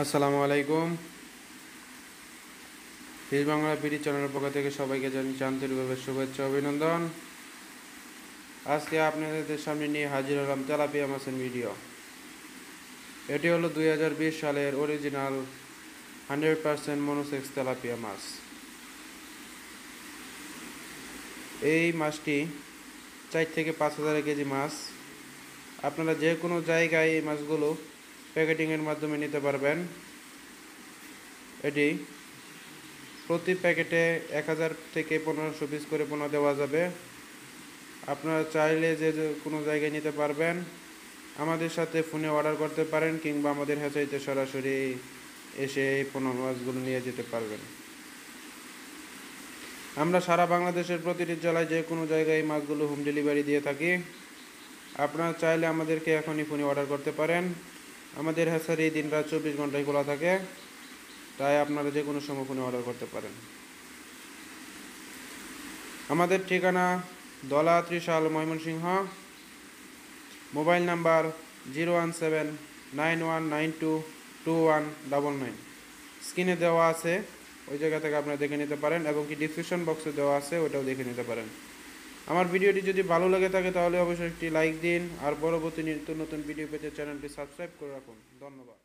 আসসালামু আলাইকুম। Fish Bangla BD চ্যানেলের পক্ষ থেকে সবাইকে জানাচ্ছি আন্তরিকভাবে শুভেচ্ছা অভিনন্দন। আজকে আপনাদের সামনে নিয়ে হাজির হলাম তেলাপিয়া মাছের ভিডিও। এটি হলো 2020 সালের অরিজিনাল 100% মনোসেক্স তেলাপিয়া মাছ। এই মাছটি 4 থেকে 5,000 কেজি মাছ। আপনারা যে কোনো জায়গায় এই মাছগুলো প্যাকেটিংয়ের মাধ্যমে নিতে পারবেন। এটি প্রতি প্যাকেটে 1000 থেকে 1500 পিস করে পোনা দেওয়া যাবে। আপনারা চাইলে যে কোনো জায়গায় নিতে পারবেন। আমাদের সাথে ফোনে অর্ডার করতে পারেন কিংবা আমাদের হ্যাচারিতে সরাসরি এসে এই পোনা মাছগুলো নিয়ে যেতে পারবেন। আমরা সারা বাংলাদেশের প্রতিটি জেলায় যে কোনো জায়গায় এই মাছগুলো হোম ডেলিভারি দিয়ে থাকি। আপনারা চাইলে আমাদেরকে এখনই ফোনে অর্ডার করতে পারেন। আমাদের হ্যাচারি দিনরাত 24 ঘন্টায় খোলা থাকে, তাই আপনারা যে কোনো সময় ফোনে অর্ডার করতে পারেন। আমাদের ঠিকানা দলা ত্রিশাল, ময়মনসিংহ। Mobile number 01791922199। স্ক্রিনে দেওয়া আছে, ওই জায়গা থেকে আপনারা দেখে নিতে পারেন, এবং কি ডিসক্রিপশন বক্সে দেওয়া আছে, ওটাও দেখে নিতে পারেন। আমার ভিডিওটি যদি ভালো লাগে থাকে তাহলে অবশ্যই একটি লাইক দিন, আর পরবর্তী নিত্য নতুন ভিডিও পেতে চ্যানেলটি সাবস্ক্রাইব করে রাখুন। ধন্যবাদ।